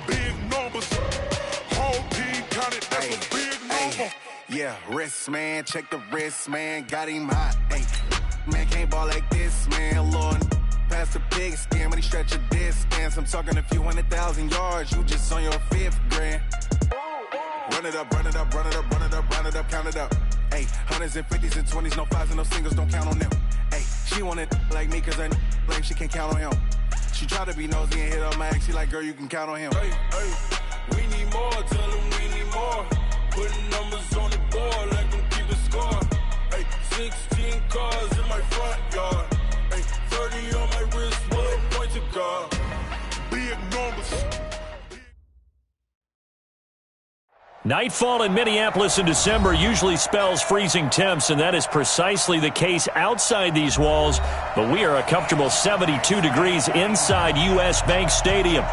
Big numbers. Whole team counted, that's a big number. Yeah, wrist, man. Check the wrist, man. Got him hot. Ay, man, can't ball like this, man. Lord, past the pig skin when he stretch a distance. I'm talking a few 100,000 yards. You just on your 5th grand. Run it up, run it up, run it up, run it up, run it up, count it up. Ay, hundreds and 50s and 20s, no 5s and no singles, don't count on them. Ay, she want it like me cause I blame she can't count on him. She try to be nosy and hit up my ex, she like, girl, you can count on him. Hey, we need more, tell them we need more. Putting numbers on the board, let them keep a score. Hey, 16 cars in my front yard. Hey, 30 on my wrist, bullet point to God. Big numbers. Nightfall in Minneapolis in December usually spells freezing temps, and that is precisely the case outside these walls. But we are a comfortable 72 degrees inside U.S. Bank Stadium.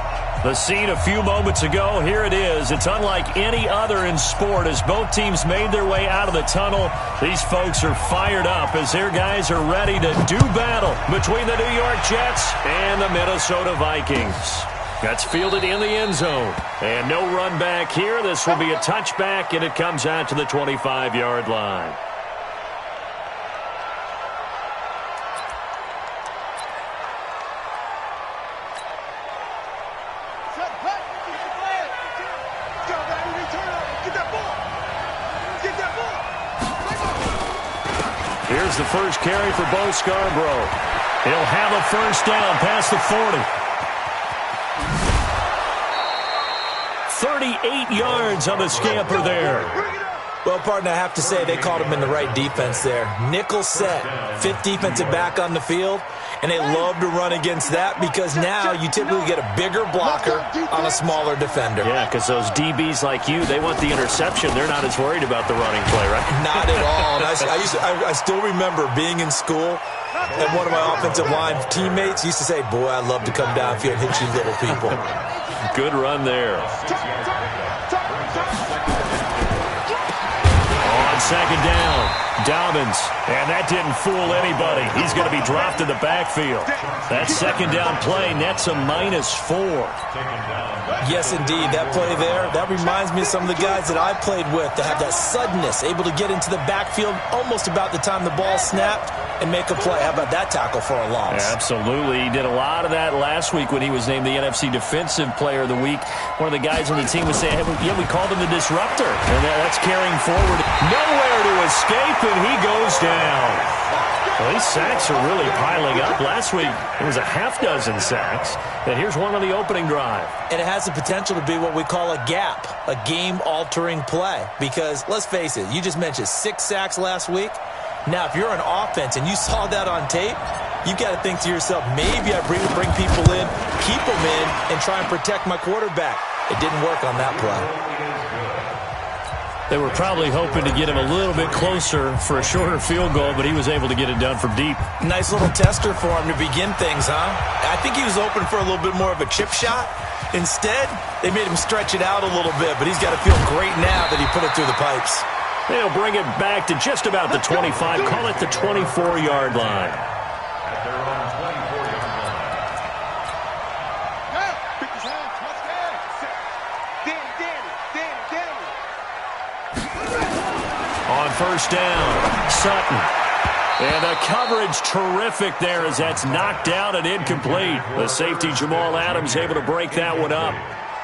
The scene a few moments ago, here it is. It's unlike any other in sport as both teams made their way out of the tunnel. These folks are fired up as their guys are ready to do battle between the New York Jets and the Minnesota Vikings. That's fielded in the end zone. And no run back here. This will be a touchback, and it comes out to the 25-yard line. Here's the first carry for Bo Scarborough. He'll have a first down past the 40. 38 yards on the scamper there. Well, partner, I have to say they called him in the right defense there. Nickel set, 5th defensive back on the field, and they love to run against that because now you typically get a bigger blocker on a smaller defender. Yeah, because those DBs like you, they want the interception. They're not as worried about the running play, right? Not at all. And I still remember being in school, and one of my offensive line teammates used to say, boy, I'd love to come downfield and hit you little people. Good run there. On second down, Dobbins. And that didn't fool anybody. He's going to be dropped in the backfield. That second down play nets a -4. Yes, indeed. That play there, that reminds me of some of the guys that I played with that have that suddenness, able to get into the backfield almost about the time the ball snapped and make a play. How about that tackle for a loss? Yeah, absolutely. He did a lot of that last week when he was named the NFC Defensive Player of the Week. One of the guys on the team was saying, hey, yeah, we called him the disruptor. And that's carrying forward. Nowhere to escape, and he goes down. Well, these sacks are really piling up. Last week, it was a half-dozen sacks. And here's one on the opening drive. And it has the potential to be what we call a gap, a game-altering play. Because, let's face it, you just mentioned 6 sacks last week. Now, if you're an offense and you saw that on tape, you've got to think to yourself, maybe I bring people in, keep them in, and try and protect my quarterback. It didn't work on that play. They were probably hoping to get him a little bit closer for a shorter field goal, but he was able to get it done from deep. Nice little tester for him to begin things, huh? I think he was open for a little bit more of a chip shot. Instead, they made him stretch it out a little bit, but he's got to feel great now that he put it through the pipes. They'll bring it back to just about the 25, call it the 24-yard line. On first down, Sutton. And the coverage terrific there as that's knocked down and incomplete. The safety, Jamal Adams, able to break that one up.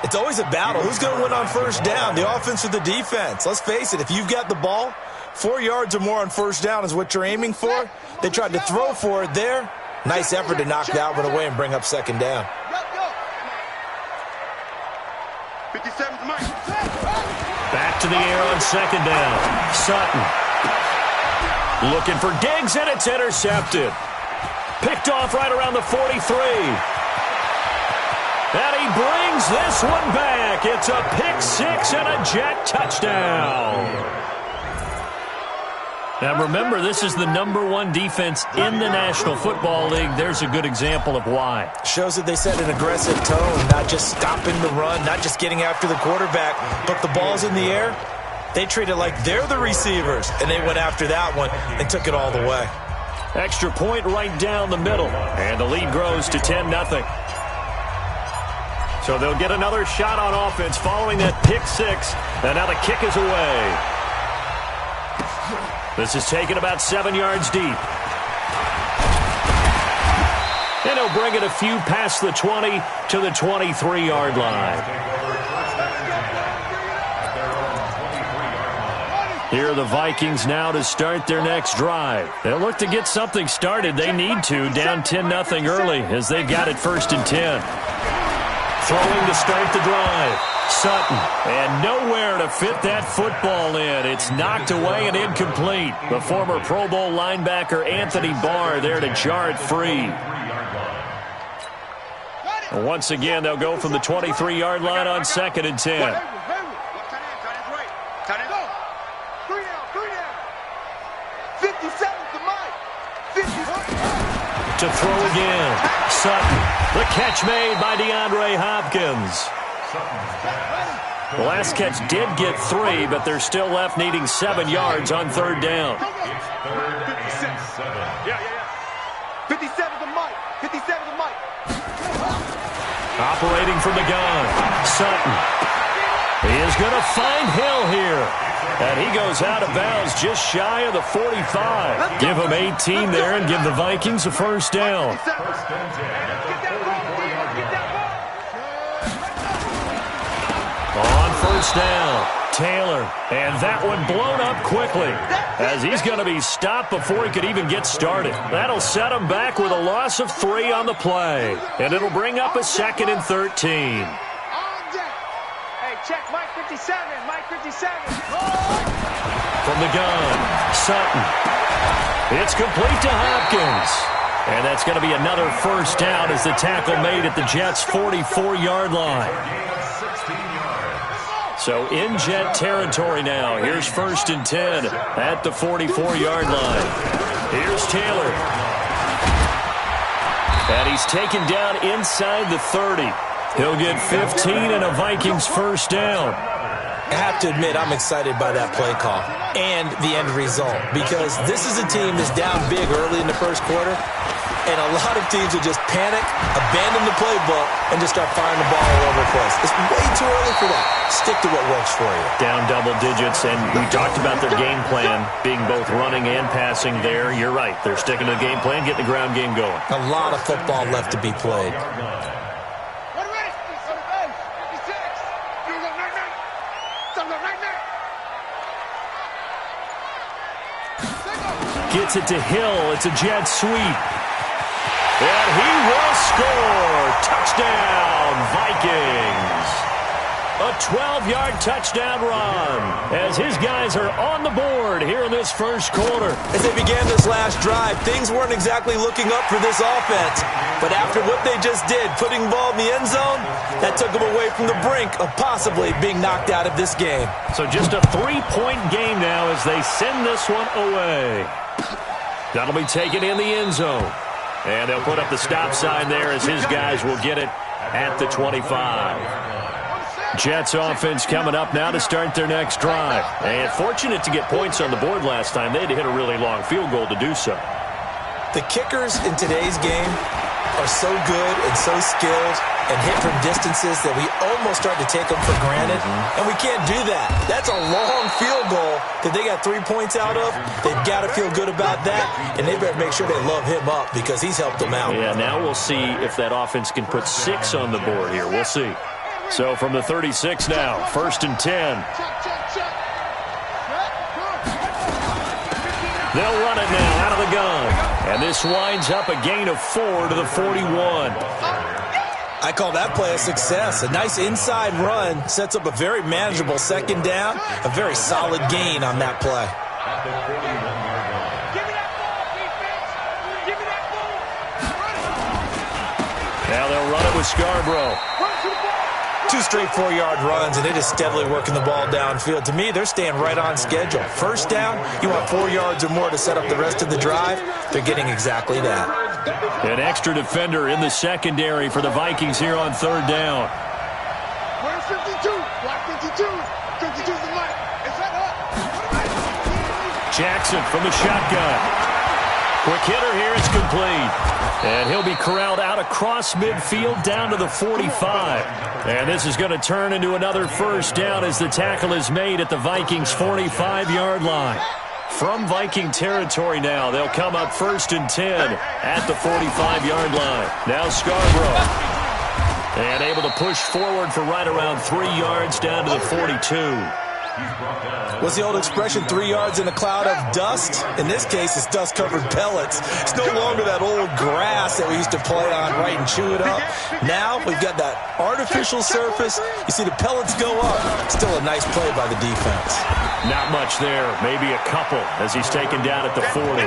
It's always a battle. Who's going to win on first down, the offense or the defense? Let's face it, if you've got the ball, 4 yards or more on first down is what you're aiming for. They tried to throw for it there. Nice effort to knock that one away and bring up second down. 57's Mike. Back to the air on second down. Sutton. Looking for Diggs, and it's intercepted. Picked off right around the 43. And he brings this one back. It's a pick-6 and a Jet touchdown. Now remember, this is the #1 defense in the National Football League. There's a good example of why. Shows that they set an aggressive tone, not just stopping the run, not just getting after the quarterback, but the ball's in the air. They treat it like they're the receivers, and they went after that one and took it all the way. Extra point right down the middle, and the lead grows to 10-0. So they'll get another shot on offense following that pick six. And now the kick is away. This is taken about 7 yards deep. And he'll bring it a few past the 20 to the 23-yard line. Here are the Vikings now to start their next drive. They'll look to get something started. They need to, down 10-0 early as they've got it 1st and 10. Throwing to start the drive. Sutton. And nowhere to fit that football in. It's knocked away and incomplete. The former Pro Bowl linebacker Anthony Barr there to jar it free. Once again, they'll go from the 23-yard line on 2nd and 10. To throw again. Sutton. The catch made by DeAndre Hopkins. The last catch did get 3, but they're still left needing 7 yards on 3rd down. 57 to Mike. 57 to Mike. Operating from the gun. Sutton. He is going to find Hill here. And he goes out of bounds just shy of the 45. Give him 18 there and give the Vikings a 1st down. On 1st down, Taylor. And that one blown up quickly as he's going to be stopped before he could even get started. That'll set him back with a loss of 3 on the play. And it'll bring up a 2nd and 13. Check Mike 57, Mike 57. From the gun, Sutton. It's complete to Hopkins. And that's going to be another 1st down as the tackle made at the Jets' 44-yard line. So in Jet territory now. Here's 1st and 10 at the 44-yard line. Here's Taylor. And he's taken down inside the 30. He'll get 15 and a Vikings 1st down. I have to admit, I'm excited by that play call and the end result because this is a team that's down big early in the 1st quarter, and a lot of teams will just panic, abandon the playbook, and just start firing the ball all over the place. It's way too early for that. Stick to what works for you. Down double digits, and we talked about their game plan being both running and passing there. You're right. They're sticking to the game plan, getting the ground game going. A lot of football left to be played. Gets it to Hill. It's a jet sweep. And he will score. Touchdown, Vikings. A 12-yard touchdown run as his guys are on the board here in this 1st quarter. As they began this last drive, things weren't exactly looking up for this offense. But after what they just did, putting the ball in the end zone, that took them away from the brink of possibly being knocked out of this game. So just a 3-point game now as they send this one away. That'll be taken in the end zone. And they'll put up the stop sign there as his guys will get it at the 25. Jets offense coming up now to start their next drive. And fortunate to get points on the board last time. They had to hit a really long field goal to do so. The kickers in today's game are so good and so skilled and hit from distances that we almost start to take them for granted. And we can't do that. That's a long field goal that they got 3 points out of. They've got to feel good about that, and they better make sure they love him up because he's helped them out. Yeah, now we'll see if that offense can put 6 on the board here. We'll see. So from the 36 now, 1st and 10. They'll run it now out of the gun. And this winds up a gain of 4 to the 41. I call that play a success. A nice inside run sets up a very manageable 2nd down. A very solid gain on that play. Now they'll run it with Scarborough. 2 straight 4-yard runs, and it is steadily working the ball downfield. To me, they're staying right on schedule. 1st down, you want 4 yards or more to set up the rest of the drive. They're getting exactly that. An extra defender in the secondary for the Vikings here on 3rd down. Where's 52? Block 52. 52's the line. Is that up? Jackson from the shotgun. Quick hitter here. It's complete. And he'll be corralled out across midfield down to the 45. And this is going to turn into another first down as the tackle is made at the Vikings' 45-yard line. From Viking territory now, they'll come up 1st and 10 at the 45-yard line. Now Scarborough. And able to push forward for right around 3 yards down to the 42. What's the old expression, 3 yards in a cloud of dust? In this case, it's dust-covered pellets. It's no longer that old grass that we used to play on, right, and chew it up. Now we've got that artificial surface. You see the pellets go up. Still a nice play by the defense. Not much there. Maybe a couple as he's taken down at the 40.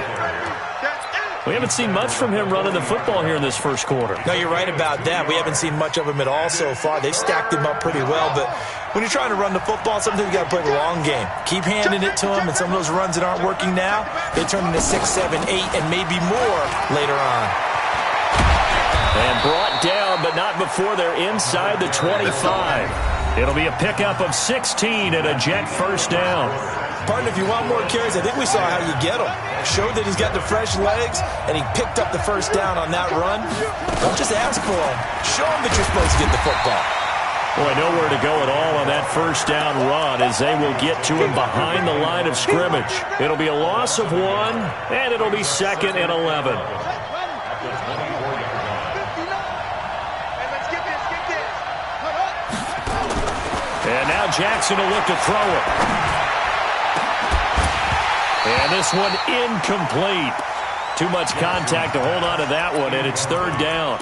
We haven't seen much from him running the football here in this first quarter. No, you're right about that. We haven't seen much of him at all so far. They've stacked him up pretty well, but when you're trying to run the football, sometimes you got to play the long game. Keep handing it to him, and some of those runs that aren't working now, they turn into 6, 7, 8, and maybe more later on. And brought down, but not before they're inside the 25. It'll be a pickup of 16 and a jet first down. Partner, if you want more carries, I think we saw how you get them. Showed that he's got the fresh legs, and he picked up the first down on that run. Don't just ask for him. Show him that you're supposed to get the football. Boy, nowhere to go at all on that first down run as they will get to him behind the line of scrimmage. It'll be a loss of 1, and it'll be 2nd and 11. And now Jackson will look to throw it. And this one incomplete. Too much contact to hold on to that one, and it's 3rd down.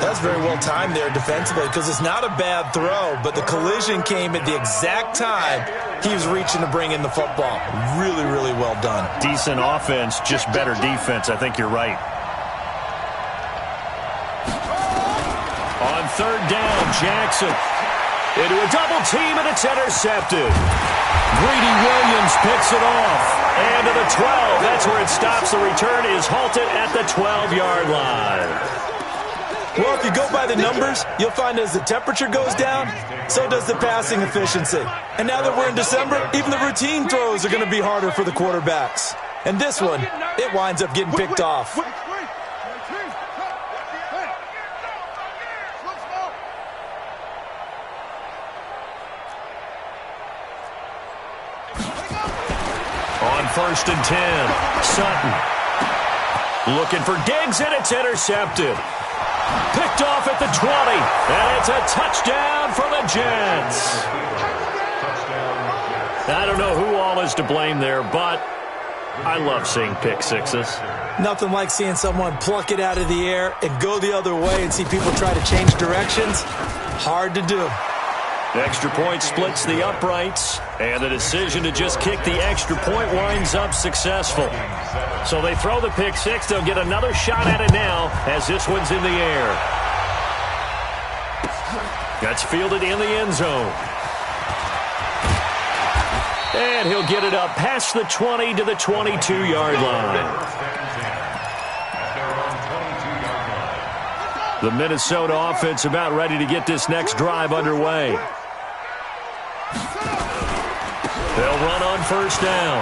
That's very well timed there defensively because it's not a bad throw, but the collision came at the exact time he was reaching to bring in the football. Really, really well done. Decent offense, just better defense. I think you're right. On 3rd down, Jackson into a double team, and it's intercepted. Greedy Williams picks it off. And to the 12, that's where it stops. The return is halted at the 12-yard line. Well, if you go by the numbers, you'll find as the temperature goes down, so does the passing efficiency. And now that we're in December, even the routine throws are going to be harder for the quarterbacks. And this one, it winds up getting picked off. On 1st and 10, Sutton looking for Diggs, and it's intercepted. Picked off at the 20, and it's a touchdown for the Jets. I don't know who all is to blame there, but I love seeing pick sixes. Nothing like seeing someone pluck it out of the air and go the other way and see people try to change directions. Hard to do. The extra point splits the uprights, and the decision to just kick the extra point winds up successful. So they throw the pick six. They'll get another shot at it now as this one's in the air. That's fielded in the end zone. And he'll get it up past the 20 to the 22-yard line. The Minnesota offense about ready to get this next drive underway. They'll run on first down.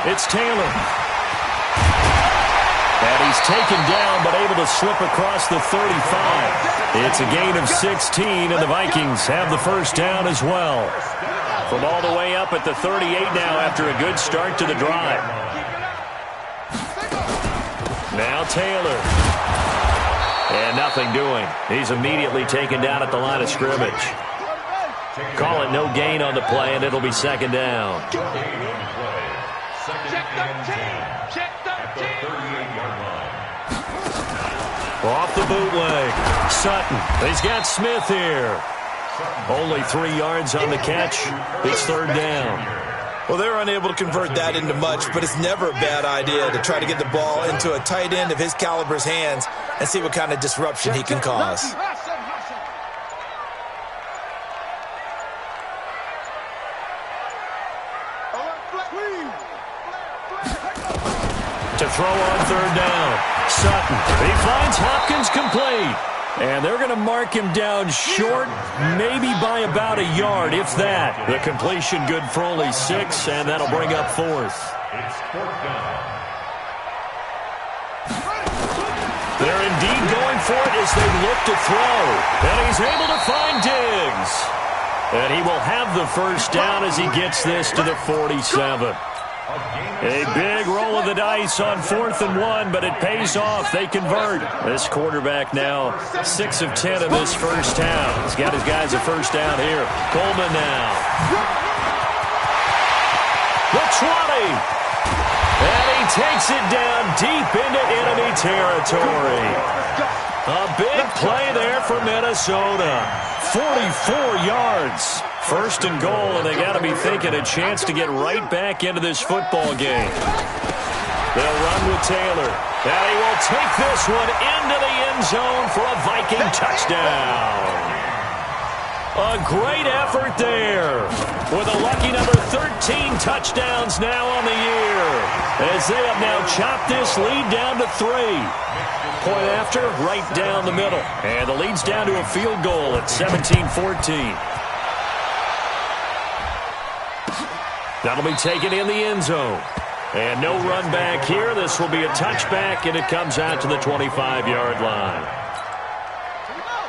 It's Taylor. And he's taken down but able to slip across the 35. It's a gain of 16, and the Vikings have the first down as well. From all the way up at the 38 now after a good start to the drive. Now Taylor. And nothing doing. He's immediately taken down at the line of scrimmage. Call it no gain on the play, and it'll be second down. Off the bootleg. Sutton. He's got Smith here. Only 3 yards on the catch. It's third down. Well, they're unable to convert that into much, but it's never a bad idea to try to get the ball into a tight end of his caliber's hands and see what kind of disruption he can cause. To throw on third down. Sutton. He finds Hopkins complete. And they're going to mark him down short, maybe by about a yard, if that. The completion good for only 6, and that'll bring up fourth. They're indeed going for it as they look to throw. And he's able to find Diggs. runs. And he will have the first down as he gets this to the 47. A big roll of the dice on 4th and 1, but it pays off. They convert. This quarterback now 6 of 10 in this first half. He's got his guys a first down here. Coleman now. The 20. And he takes it down deep into enemy territory. A big play there for Minnesota. 44 yards. First and goal, and they got to be thinking a chance to get right back into this football game. They'll run with Taylor. And he will take this one into the end zone for a Viking touchdown. A great effort there with a lucky number 13 touchdowns now on the year as they have now chopped this lead down to 3. Point after, right down the middle. And the lead's down to a field goal at 17-14. That'll be taken in the end zone. And no run back here. This will be a touchback, and it comes out to the 25-yard line.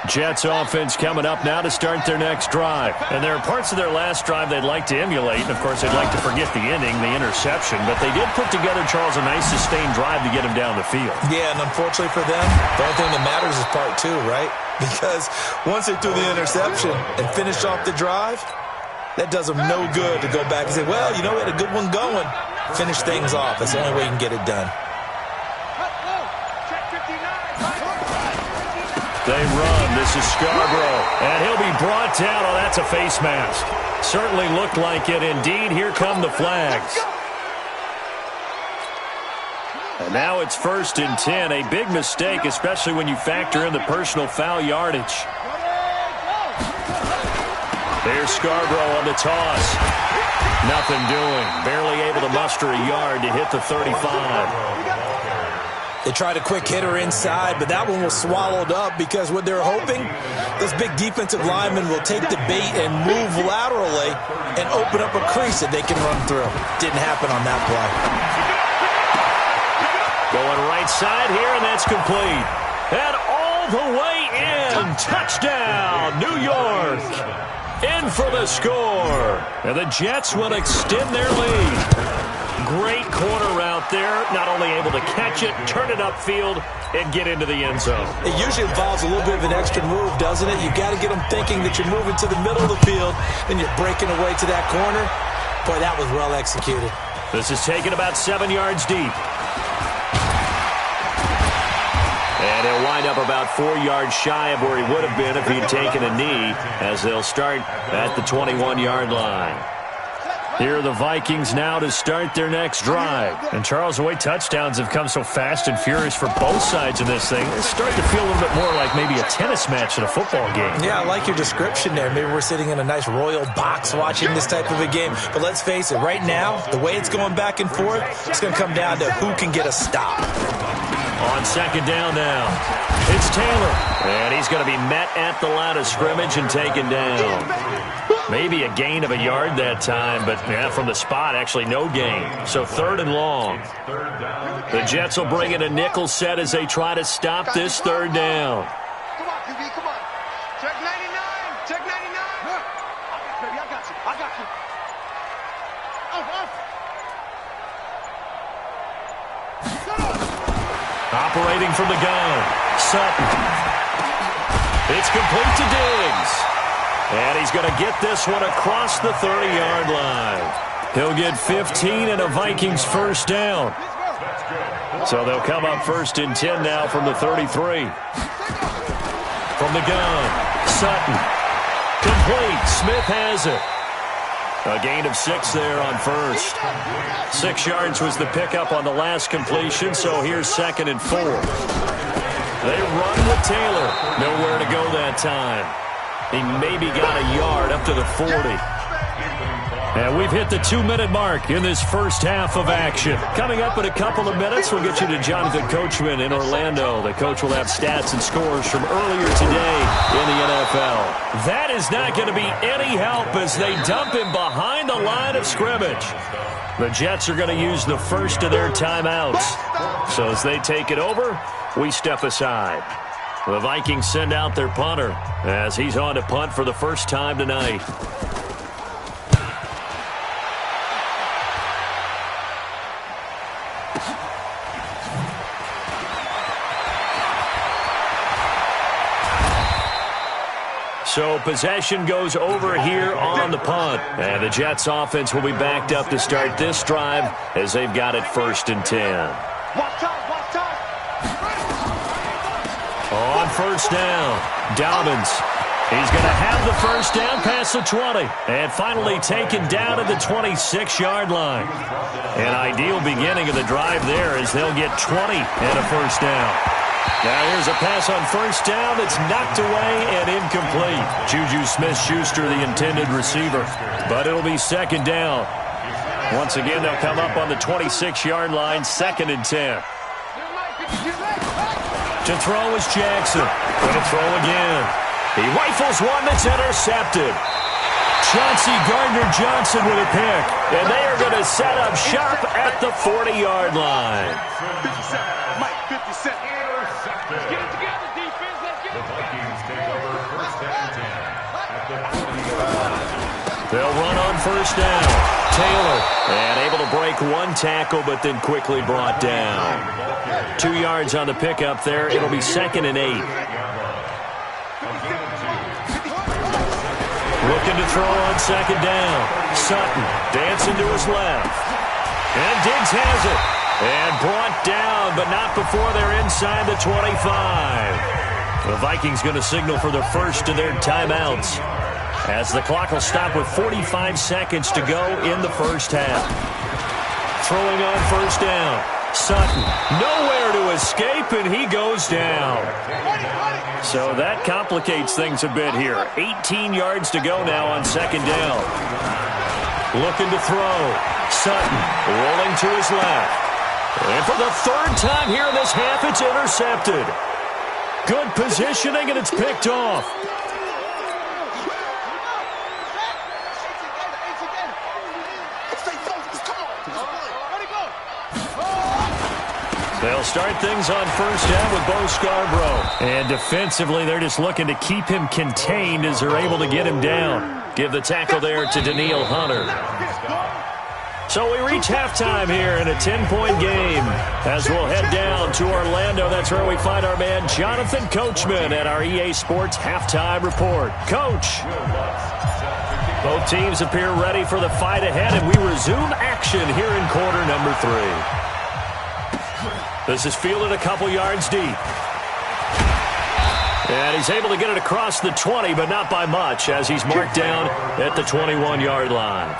Jets offense coming up now to start their next drive. And there are parts of their last drive they'd like to emulate. And, of course, they'd like to forget the inning, the interception. But they did put together, Charles, a nice sustained drive to get him down the field. Yeah, and unfortunately for them, the only thing that matters is part 2, right? Because once they threw the interception and finished off the drive, that does them no good to go back and say, well, you know, we had a good one going. Finish things off. That's the only way you can get it done. They run. This is Scarborough. And he'll be brought down. Oh, that's a face mask. Certainly looked like it. Indeed, here come the flags. And now it's 1st and 10. A big mistake, especially when you factor in the personal foul yardage. There's Scarborough on the toss. Nothing doing. Barely able to muster a yard to hit the 35. They tried a quick hitter inside, but that one was swallowed up because what they're hoping, those big defensive linemen will take the bait and move laterally and open up a crease that they can run through. Didn't happen on that play. Going right side here, and that's complete. And all the way in. Touchdown, New York. In for the score. And the Jets will extend their lead. Great corner route there. Not only able to catch it, turn it upfield, and get into the end zone. It usually involves a little bit of an extra move, doesn't it? You've got to get them thinking that you're moving to the middle of the field, and you're breaking away to that corner. Boy, that was well executed. This is taken about 7 yards deep. And he'll wind up about 4 yards shy of where he would have been if he'd taken a knee, as they'll start at the 21-yard line. Here are the Vikings now to start their next drive. And Charles, the way touchdowns have come so fast and furious for both sides of this thing, it's starting to feel a little bit more like maybe a tennis match in a football game. Yeah, I like your description there. Maybe we're sitting in a nice royal box watching this type of a game. But let's face it, right now, the way it's going back and forth, it's going to come down to who can get a stop. On second down now, it's Taylor. And he's going to be met at the line of scrimmage and taken down. Maybe a gain of a yard that time, but yeah, from the spot, actually no gain. So 3rd and long. The Jets will bring in a nickel set as they try to stop this 3rd down. Come on, QB, come on. Check 99, check 99. Baby, I got you, I got you. Operating from the gun, Sutton. It's complete to Diggs. And he's going to get this one across the 30-yard line. He'll get 15 and a Vikings first down. So they'll come up 1st and 10 now from the 33. From the gun, Sutton. Complete. Smith has it. A gain of 6 there on first. 6 yards was the pickup on the last completion, so here's 2nd and 4. They run with Taylor. Nowhere to go that time. He maybe got a yard up to the 40. And we've hit the 2-minute mark in this first half of action. Coming up in a couple of minutes, we'll get you to Jonathan Coachman in Orlando. The coach will have stats and scores from earlier today in the NFL. That is not going to be any help as they dump him behind the line of scrimmage. The Jets are going to use the first of their timeouts. So as they take it over, we step aside. The Vikings send out their punter as he's on to punt for the first time tonight. So possession goes over here on the punt. And the Jets offense will be backed up to start this drive as they've got it 1st and 10. On first down, Dobbins. He's going to have the first down past the 20. And finally taken down at the 26-yard line. An ideal beginning of the drive there as they'll get 20 and a first down. Now here's a pass on first down that's knocked away and incomplete. Juju Smith-Schuster, the intended receiver. But it'll be 2nd down. Once again, they'll come up on the 26-yard line, 2nd and 10. To throw is Jackson. Going to throw again. He rifles one that's intercepted. Chauncey Gardner-Johnson with a pick. And they are going to set up shop at the 40-yard line. 57. Mike, 57. Let's get it together, defense. Let's get it together. They'll run on first down. Taylor, and able to break one tackle, but then quickly brought down. 2 yards on the pickup there. It'll be 2nd and 8. Looking to throw on 2nd down. Sutton dancing to his left. And Diggs has it. And brought down, but not before they're inside the 25. The Vikings going to signal for the first of their timeouts, as the clock will stop with 45 seconds to go in the first half. Throwing on first down. Sutton, nowhere to escape, and he goes down. So that complicates things a bit here. 18 yards to go now on 2nd down. Looking to throw. Sutton rolling to his left. And for the 3rd time here in this half, it's intercepted. Good positioning, and it's picked off. They'll start things on first down with Bo Scarborough. And defensively, they're just looking to keep him contained as they're able to get him down. Give the tackle there to Daniil Hunter. So we reach halftime here in a 10-point game as we'll head down to Orlando. That's where we find our man Jonathan Coachman at our EA Sports Halftime Report. Coach. Both teams appear ready for the fight ahead, and we resume action here in quarter number 3. This is fielded a couple yards deep. And he's able to get it across the 20, but not by much, as he's marked down at the 21-yard line.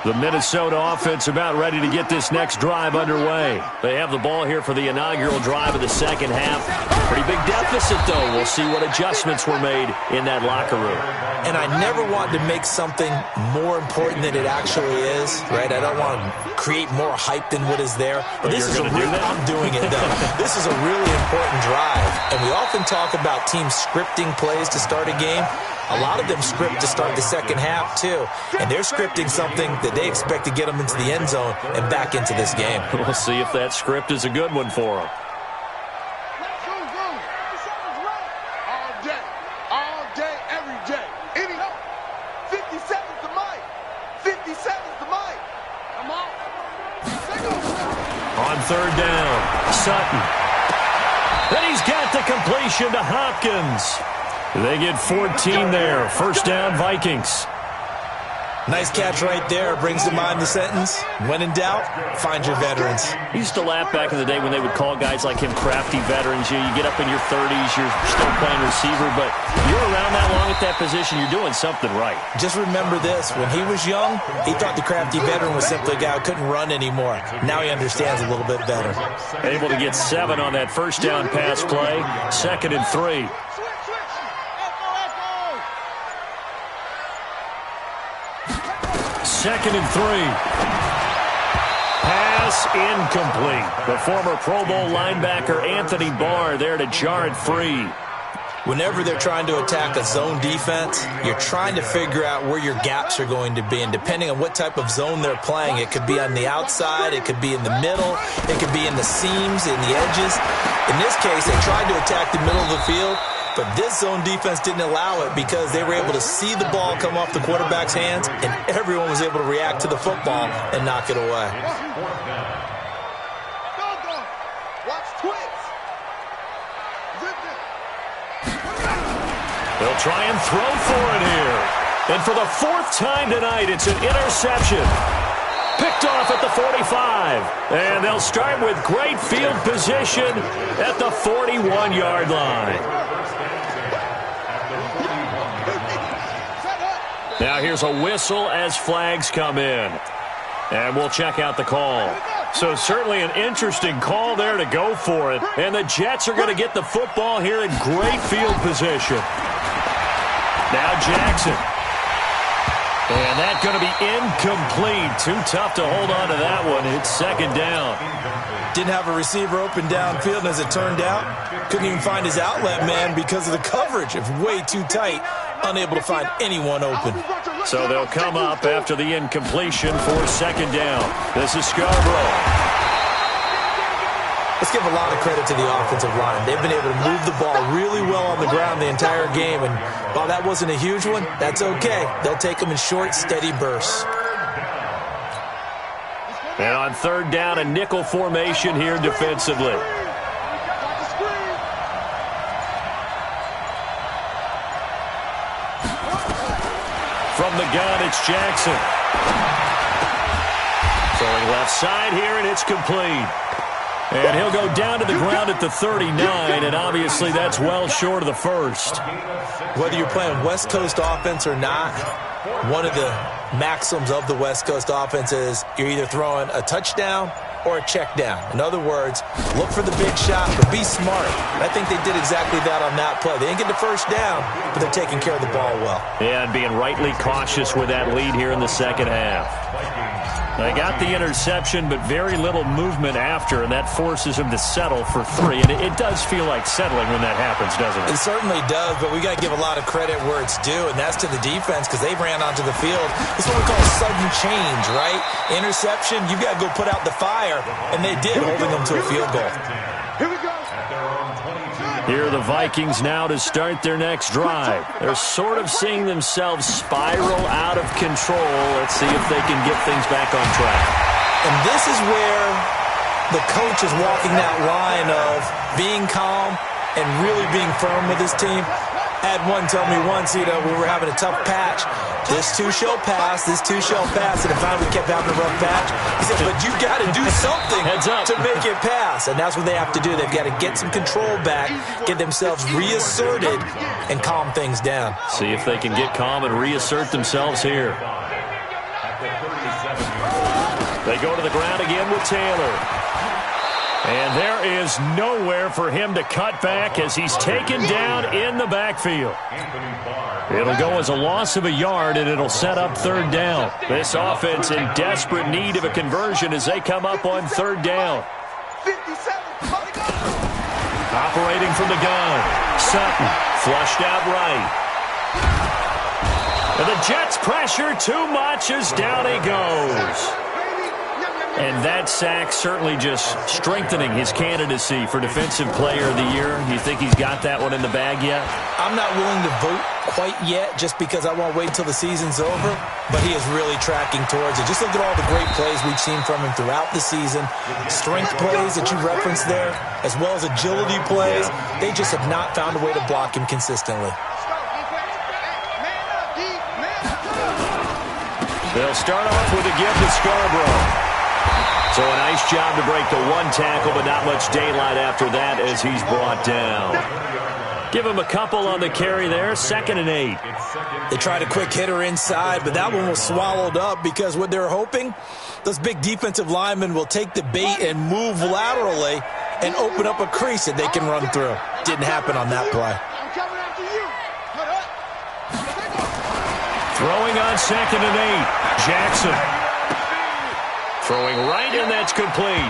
The Minnesota offense about ready to get this next drive underway. They have the ball here for the inaugural drive of the second half. Pretty big deficit, though. We'll see what adjustments were made in that locker room. And I never want to make something more important than it actually is, right? I don't want to create more hype than what is there. But this is I'm doing it, though. This is a really important drive. And we often talk about teams scripting plays to start a game. A lot of them script to start the second half, too. And they're scripting something that they expect to get them into the end zone and back into this game. We'll see if that script is a good one for them. All day, every day. 57's the mic. 57's the mic. Come on. On third down, Sutton. Then he's got the completion to Hopkins. They get 14 there. First down, Vikings. Nice catch right there. Brings to mind the sentence, when in doubt, find your veterans. I used to laugh back in the day when they would call guys like him crafty veterans. You get up in your 30s, you're still playing receiver, but you're around that long at that position, you're doing something right. Just remember this. When he was young, he thought the crafty veteran was simply a guy who couldn't run anymore. Now he understands a little bit better. Able to get 7 on that first down pass play. 2nd and 3. Second and 3. Pass incomplete. The former Pro Bowl linebacker Anthony Barr there to jar it free. Whenever they're trying to attack a zone defense, you're trying to figure out where your gaps are going to be. And depending on what type of zone they're playing, it could be on the outside, it could be in the middle, it could be in the seams, in the edges. In this case, they tried to attack the middle of the field, but this zone defense didn't allow it because they were able to see the ball come off the quarterback's hands, and everyone was able to react to the football and knock it away. They'll try and throw for it here. And for the fourth time tonight, it's an interception. Picked off at the 45. And they'll start with great field position at the 41-yard line. Now here's a whistle as flags come in. And we'll check out the call. So certainly an interesting call there to go for it. And the Jets are going to get the football here in great field position. Now Jackson. And that's going to be incomplete. Too tough to hold on to that one. It's second down. Didn't have a receiver open downfield, and as it turned out, couldn't even find his outlet man because of the coverage. It's way too tight. Unable to find anyone open. So they'll come up after the incompletion for second down. This is Scarborough. Let's give a lot of credit to the offensive line. They've been able to move the ball really well on the ground the entire game. And while that wasn't a huge one, that's okay. They'll take them in short, steady bursts. And on third down, a nickel formation here defensively. From the gun, it's Jackson. Throwing left side here, and it's complete. And he'll go down to the ground at the 39, and obviously that's well short of the first. Whether you're playing West Coast offense or not, one of the maxims of the West Coast offense is you're either throwing a touchdown or a check down. In other words, look for the big shot, but be smart. And I think they did exactly that on that play. They didn't get the first down, but they're taking care of the ball well. Yeah, and being rightly cautious with that lead here in the second half. They got the interception, but very little movement after, and that forces him to settle for three. And it does feel like settling when that happens, doesn't it? It certainly does, but we got to give a lot of credit where it's due, and that's to the defense because they ran onto the field. It's what we call sudden change, right? Interception, you've got to go put out the fire, and they did, holding them to a field goal. Here we go. Here are the Vikings now to start their next drive. They're sort of seeing themselves spiral out of control. Let's see if they can get things back on track. And this is where the coach is walking that line of being calm and really being firm with his team. I had one tell me once, we were having a tough patch. This too shall pass, this too shall pass. And finally we kept having a rough patch. He said, but you got to do something to make it pass. And that's what they have to do. They've got to get some control back, get themselves reasserted, and calm things down. See if they can get calm and reassert themselves here. They go to the ground again with Taylor. And there is nowhere for him to cut back as he's taken down in the backfield. It'll go as a loss of a yard, and it'll set up third down. This offense in desperate need of a conversion as they come up on third down. Operating from the gun, Sutton flushed out right. And the Jets pressure too much as down he goes. And that sack certainly just strengthening his candidacy for Defensive Player of the Year. You think he's got that one in the bag yet? I'm not willing to vote quite yet just because I won't wait until the season's over, but he is really tracking towards it. Just look at all the great plays we've seen from him throughout the season. Strength plays that you referenced there, as well as agility plays. They just have not found a way to block him consistently. They'll start off with a give to Scarborough. So a nice job to break the one tackle, but not much daylight after that as he's brought down. Give him a couple on the carry there, 2nd and 8. They tried a quick hitter inside, but that one was swallowed up because what they're hoping, those big defensive linemen will take the bait and move laterally and open up a crease that they can run through. Didn't happen on that play. Throwing on 2nd and 8, Jackson. Throwing right, and that's complete.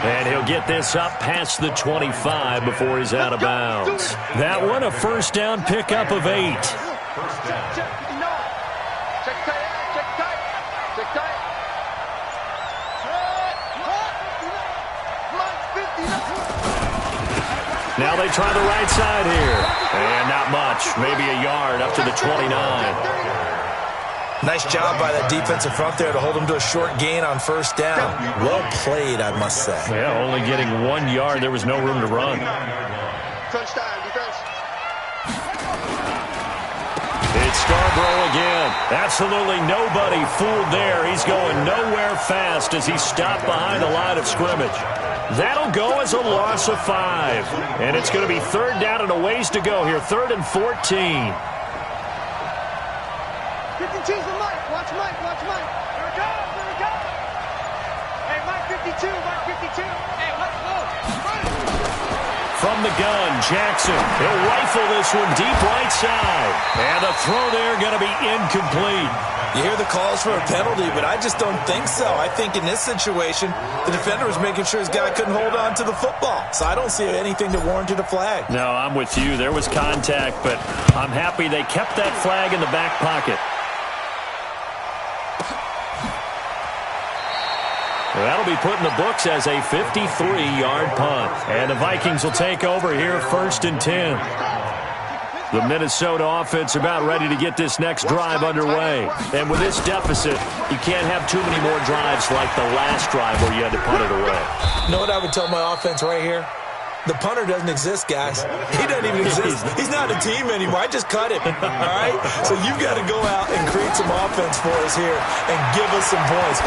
And he'll get this up past the 25 before he's out of bounds. That one, a first down pickup of 8. Now they try the right side here. And not much, maybe a yard up to the 29. Nice job by that defensive front there to hold him to a short gain on first down. Well played, I must say. Yeah, only getting 1 yard. There was no room to run. Crunch time, defense. It's Scarborough again. Absolutely nobody fooled there. He's going nowhere fast as he stopped behind the line of scrimmage. That'll go as a loss of 5. And it's going to be third down and a ways to go here. 3rd and 14. 52's the Mike. Watch Mike. Watch Mike. Here we go. Here we go. Hey, Mike 52. Mike 52. Hey, let's go. From the gun, Jackson. He'll rifle this one deep right side. And the throw there going to be incomplete. You hear the calls for a penalty, but I just don't think so. I think in this situation, the defender was making sure his guy couldn't hold on to the football. So I don't see anything that warranted a flag. No, I'm with you. There was contact, but I'm happy they kept that flag in the back pocket. That'll be put in the books as a 53-yard punt. And the Vikings will take over here 1st and 10. The Minnesota offense about ready to get this next drive underway. And with this deficit, you can't have too many more drives like the last drive where you had to punt it away. You know what I would tell my offense right here? The punter doesn't exist, guys. He doesn't even exist. He's not a team anymore. I just cut him, all right? So you've got to go out and create some offense for us here and give us some points.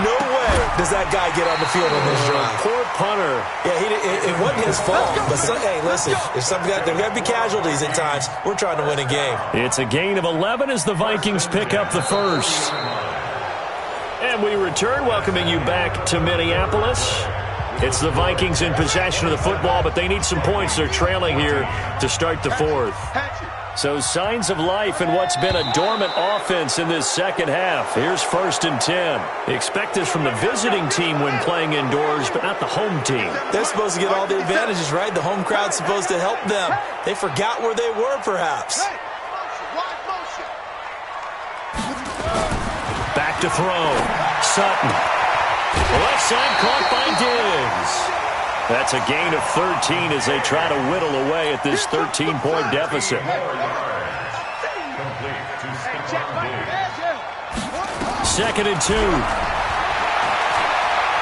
No way does that guy get on the field on this drive. Poor punter. Yeah, it wasn't his fault. But, hey, listen, there's got to be casualties at times. We're trying to win a game. It's a gain of 11 as the Vikings pick up the first. And we return, welcoming you back to Minneapolis. It's the Vikings in possession of the football, but they need some points. They're trailing here to start the 4th. So signs of life in what's been a dormant offense in this second half. Here's 1st and 10. Expect this from the visiting team when playing indoors, but not the home team. They're supposed to get all the advantages, right? The home crowd's supposed to help them. They forgot where they were, perhaps. Back to throw. Sutton. Left side caught by Diggs. That's a gain of 13 as they try to whittle away at this 13-point deficit. 2nd and 2.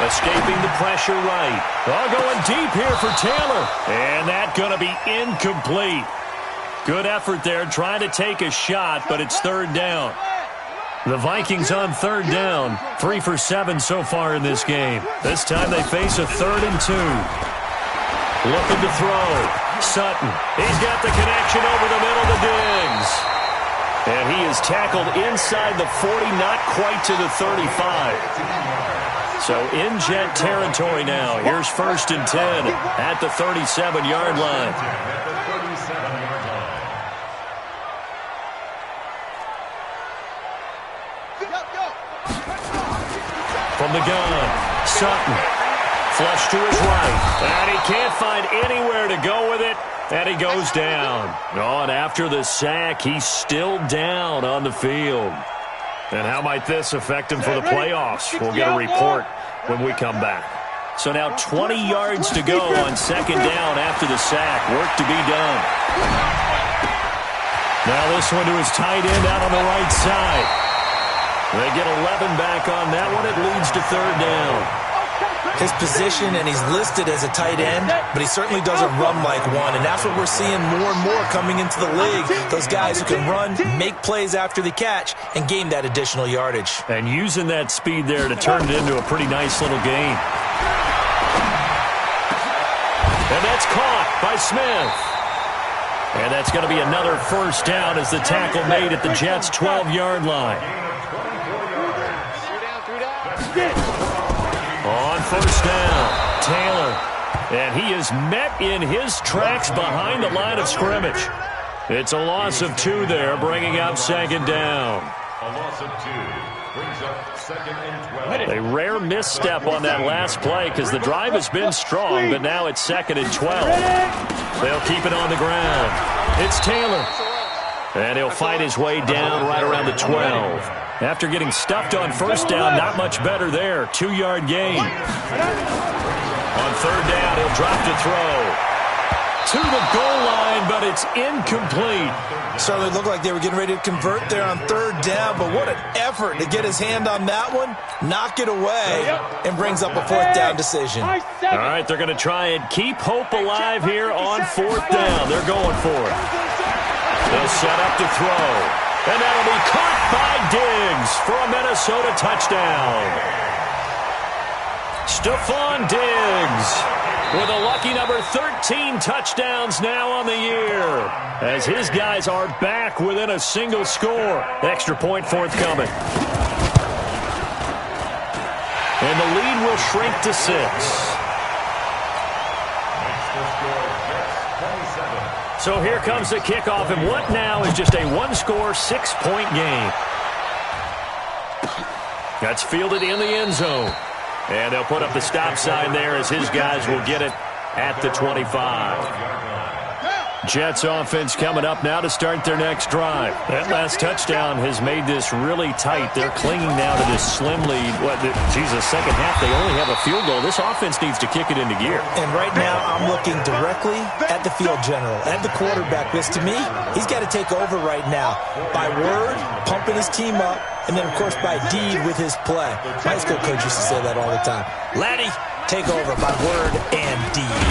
Escaping the pressure right. Oh, going deep here for Taylor. And that's going to be incomplete. Good effort there trying to take a shot, but it's 3rd down. The Vikings on 3rd down, 3 for 7 so far in this game. This time they face a 3rd and 2. Looking to throw. Sutton. He's got the connection over the middle to Diggs. And he is tackled inside the 40, not quite to the 35. So in Jet territory now. Here's 1st and 10 at the 37-yard line. From the gun, Sutton, flush to his right, and he can't find anywhere to go with it, and he goes down. Oh, and after the sack, he's still down on the field. And how might this affect him for the playoffs? We'll get a report when we come back. So now 20 yards to go on 2nd down after the sack. Work to be done. Now this one to his tight end out on the right side. They get 11 back on that one. It leads to 3rd down. His position, and he's listed as a tight end, but he certainly doesn't run like one, and that's what we're seeing more and more coming into the league. Those guys who can run, make plays after the catch, and gain that additional yardage. And using that speed there to turn it into a pretty nice little gain. And that's caught by Smith. And that's going to be another 1st down as the tackle made at the Jets' 12-yard line. On 1st down, Taylor. And he is met in his tracks behind the line of scrimmage. It's a loss of 2 there, bringing up 2nd down. A loss of 2. A rare misstep on that last play because the drive has been strong, but now it's 2nd and 12. They'll keep it on the ground. It's Taylor. And he'll fight his way down right around the 12. After getting stuffed on first down, not much better there. 2-yard gain. On 3rd down, he'll drop to throw. To the goal line, but it's incomplete. Certainly looked like they were getting ready to convert there on 3rd down, but what an effort to get his hand on that one, knock it away, and brings up a 4th down decision. All right, they're going to try and keep hope alive here on 4th down. They're going for it. They'll set up to throw, and that'll be caught by Diggs for a Minnesota touchdown. Stephon Diggs with a lucky number 13 touchdowns now on the year, as his guys are back within a single score. Extra point forthcoming. And the lead will shrink to 6. So here comes the kickoff, and what now is just a one-score, 6-point game. That's fielded in the end zone. And they'll put up the stop sign there as his guys will get it at the 25. Jets offense coming up now to start their next drive. That last touchdown has made this really tight. They're clinging now to this slim lead. Second half, they only have a field goal. This offense needs to kick it into gear. And right now, I'm looking directly at the field general, at the quarterback, because to me, he's got to take over right now. By word, pumping his team up, and then, of course, by deed with his play. My high school coach used to say that all the time. Laddie, take over by word and deed.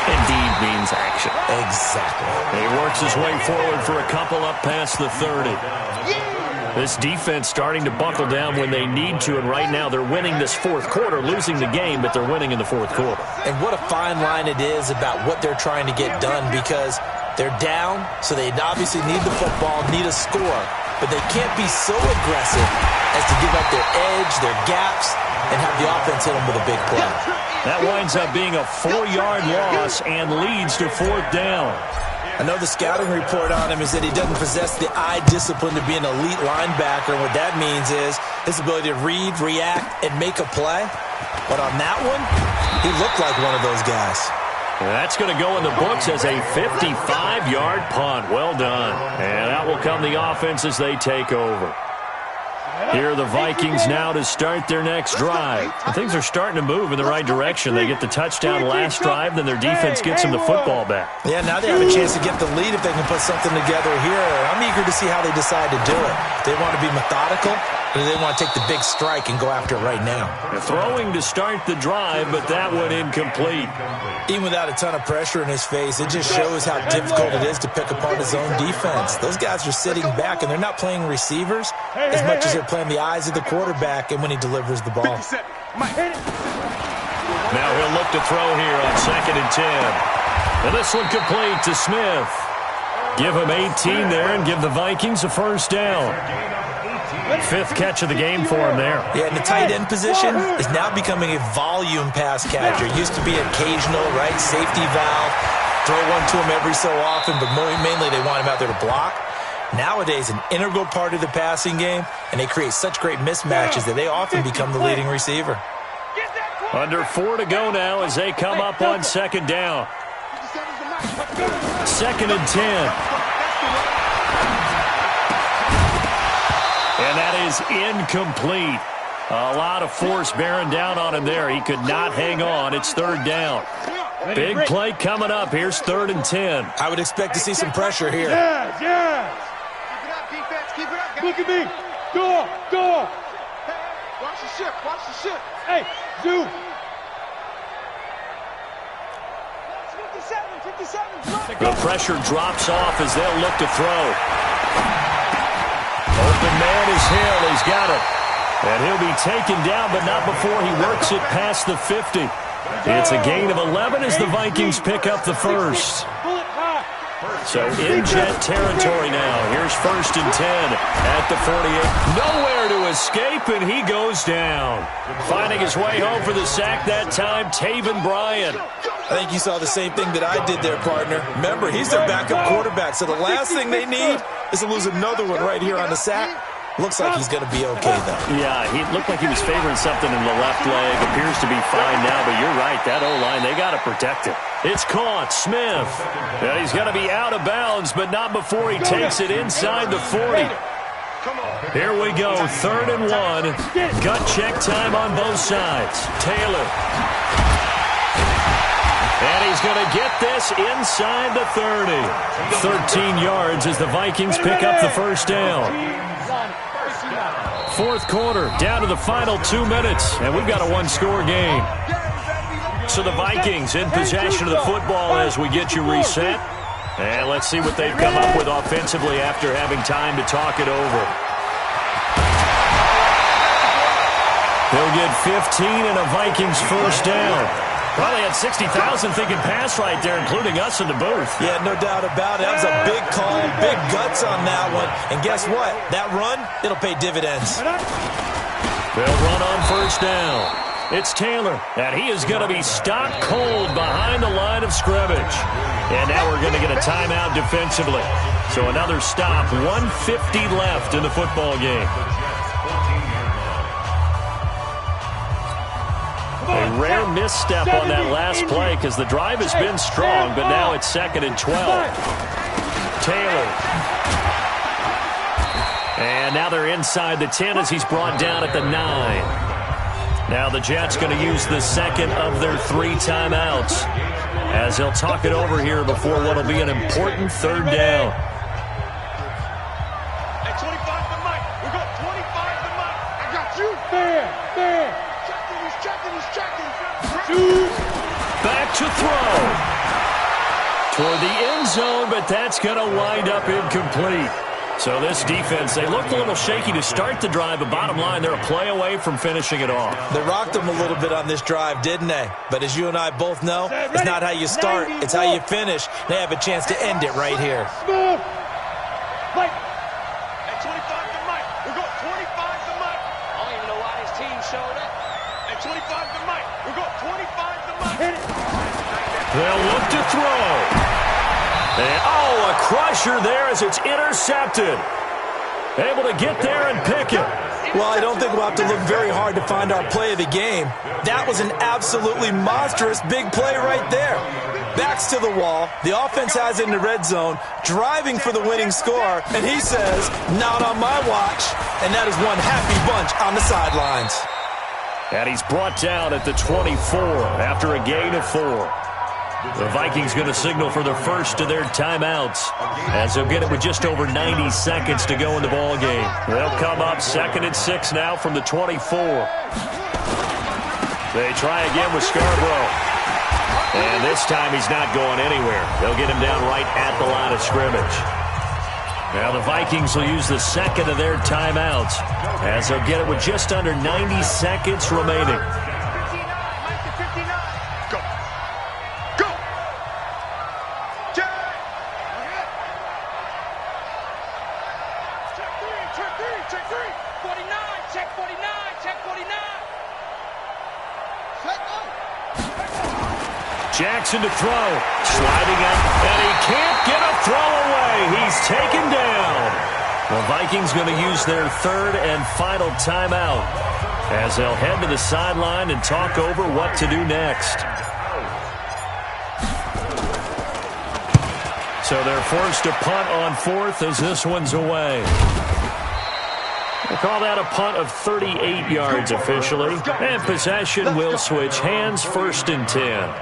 And deed means action. Exactly. He works his way forward for a couple up past the 30. This defense starting to buckle down when they need to, and right now they're winning this 4th quarter, losing the game, but they're winning in the 4th quarter. And what a fine line it is about what they're trying to get done, because they're down, so they obviously need the football, need a score, but they can't be so aggressive as to give up their edge, their gaps, and have the offense hit them with a big play. That winds up being a 4-yard loss and leads to 4th down. I know the scouting report on him is that he doesn't possess the eye discipline to be an elite linebacker, and what that means is his ability to read, react, and make a play. But on that one, he looked like one of those guys. That's going to go in the books as a 55-yard punt. Well done. And out will come the offense as they take over. Here are the Vikings now to start their next drive. And things are starting to move in the right direction. They get the touchdown last drive, then their defense gets them the football back. Yeah, now they have a chance to get the lead if they can put something together here. I'm eager to see how they decide to do it. They want to be methodical, or they want to take the big strike and go after it right now. They're throwing to start the drive, but that one incomplete. Even without a ton of pressure in his face, it just shows how difficult it is to pick apart his own defense. Those guys are sitting back, and they're not playing receivers as much as they're playing the eyes of the quarterback and when he delivers the ball. Now he'll look to throw here on 2nd and 10. And this one complete to Smith. Give him 18 there and give the Vikings a 1st down. 5th catch of the game for him there. Yeah, and the tight end position is now becoming a volume pass catcher. It used to be occasional, right, safety valve, throw one to him every so often, but mainly they want him out there to block. Nowadays, an integral part of the passing game, and they create such great mismatches that they often become the leading receiver. Under 4 to go now as they come up on 2nd down. 2nd and 10. And that is incomplete. A lot of force bearing down on him there. He could not hang on. It's 3rd down. Big play coming up. Here's 3rd and 10. I would expect to see some pressure here. Yeah. Keep it up, guys. Look at me. Go. Watch the ship. Hey, Zoo. 57. The pressure drops off as they'll look to throw. Open man is Hill. He's got it. And he'll be taken down, but not before he works it past the 50. It's a gain of 11 as the Vikings pick up the 1st. So in Jet territory now. Here's 1st and 10 at the 48. Nowhere to escape, and he goes down. Finding his way home for the sack that time, Taven Bryan. I think you saw the same thing that I did there, partner. Remember, he's their backup quarterback, so the last thing they need is to lose another one right here on the sack. Looks like he's going to be okay, though. Yeah, he looked like he was favoring something in the left leg. Appears to be fine now, but you're right. That O-line, they got to protect it. It's caught. Smith. And he's going to be out of bounds, but not before he takes it inside the 40. Here we go. 3rd and 1. Gut check time on both sides. Taylor. And he's going to get this inside the 30. 13 yards as the Vikings pick up the first down. 4th quarter, down to the final 2 minutes, and we've got a one-score game. So the Vikings in possession of the football as we get you reset. And let's see what they've come up with offensively after having time to talk it over. They'll get 15 and a Vikings first down. Probably had 60,000 thinking pass right there, including us in the booth. Yeah, no doubt about it. That was a big call, big guts on that one. And guess what? That run, it'll pay dividends. They'll run on first down. It's Taylor, and he is going to be stopped cold behind the line of scrimmage. And now we're going to get a timeout defensively. So another stop, 1:50 left in the football game. A rare misstep on that last play because the drive has been strong, but now it's 2nd and 12. Taylor. And now they're inside the 10 as he's brought down at the 9. Now the Jets going to use the second of their 3 timeouts as they'll talk it over here before what will be an important 3rd down. Hey, 25 to Mike. We got 25 to Mike. I got you. There. Back to throw. Toward the end zone, but that's going to wind up incomplete. So this defense, they looked a little shaky to start the drive, but bottom line, they're a play away from finishing it off. They rocked them a little bit on this drive, didn't they? But as you and I both know, it's not how you start, it's how you finish. They have a chance to end it right here. Mike. Hey, 25 to Mike. We got 25 to Mike. I don't even know why his team showed up. Hey, 25 to Mike. We got 25 to Mike. They'll look to throw. And, a crusher there as it's intercepted. Able to get there and pick it. Well, I don't think we'll have to look very hard to find our play of the game. That was an absolutely monstrous big play right there. Backs to the wall. The offense has it in the red zone, driving for the winning score. And he says, not on my watch. And that is one happy bunch on the sidelines. And he's brought down at the 24 after a gain of 4. The Vikings going to signal for the first of their timeouts as they'll get it with just over 90 seconds to go in the ball game. They'll come up 2nd and 6 now from the 24. They try again with Scarborough. And this time he's not going anywhere. They'll get him down right at the line of scrimmage. Now the Vikings will use the second of their timeouts as they'll get it with just under 90 seconds remaining. Jackson to throw. Sliding up, and he can't get a throw away. He's taken down. The Vikings going to use their 3rd and final timeout as they'll head to the sideline and talk over what to do next. So they're forced to punt on 4th as this one's away. We'll call that a punt of 38 yards officially. And possession will switch hands, 1st and 10.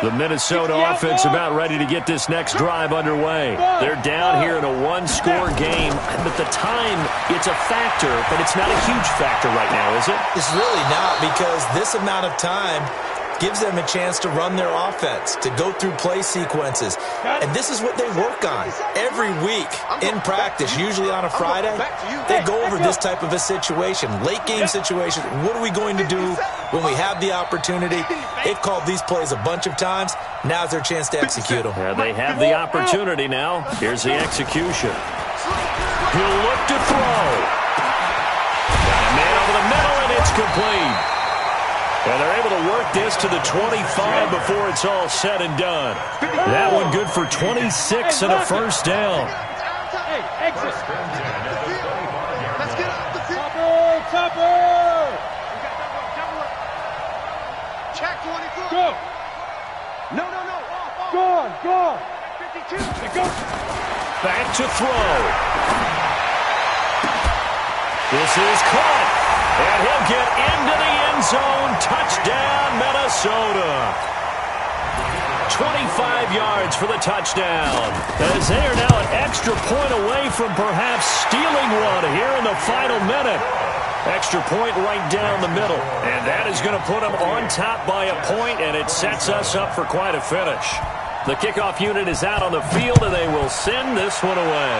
The Minnesota offense about ready to get this next drive underway. They're down here in a one-score game, but the time, it's a factor, but it's not a huge factor right now, is it? It's really not, because this amount of time gives them a chance to run their offense, to go through play sequences. And this is what they work on every week in practice, usually on a Friday. They go over this type of a situation, late game situation. What are we going to do when we have the opportunity? They've called these plays a bunch of times. Now's their chance to execute them. Yeah, they have the opportunity now. Here's the execution. He'll look to throw. Got a man over the middle, and it's complete. And they're able to work this to the 25 before it's all said and done. That one good for 26 and a first down. Hey, exit. Let's get off the field. Topper. We got double up. Check 24. Go. No. Off. Gone. 52. Go. Back to throw. This is caught. And he'll get into the end zone. Touchdown, Minnesota. 25 yards for the touchdown. As they are now an extra point away from perhaps stealing one here in the final minute. Extra point right down the middle. And that is going to put them on top by a point, and it sets us up for quite a finish. The kickoff unit is out on the field, and they will send this one away.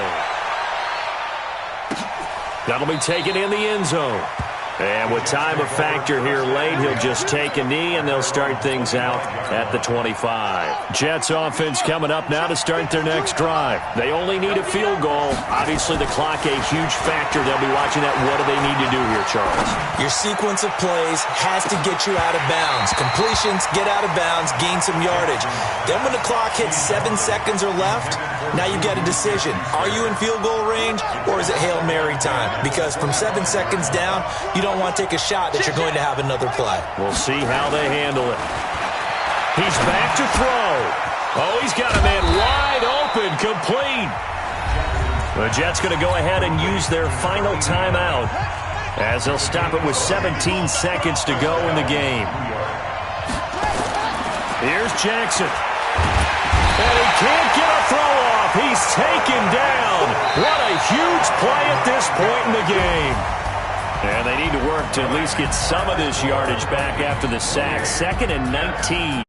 That'll be taken in the end zone. And with time a factor here late, he'll just take a knee, and they'll start things out at the 25. Jets offense coming up now to start their next drive. They only need a field goal. Obviously, the clock a huge factor. They'll be watching that. What do they need to do here, Charles? Your sequence of plays has to get you out of bounds. Completions, get out of bounds, gain some yardage. Then when the clock hits 7 seconds or left, now you get a decision. Are you in field goal range, or is it Hail Mary time? Because from 7 seconds down, you don't want to take a shot that you're going to have another play. We'll see how they handle it. He's back to throw. Oh, he's got a man wide open, complete. The Jets going to go ahead and use their final timeout as they'll stop it with 17 seconds to go in the game. Here's Jackson. And he can't get a throw off. He's taken down. What a huge play at this point in the game. And they need to work to at least get some of this yardage back after the sack. 2nd and 19.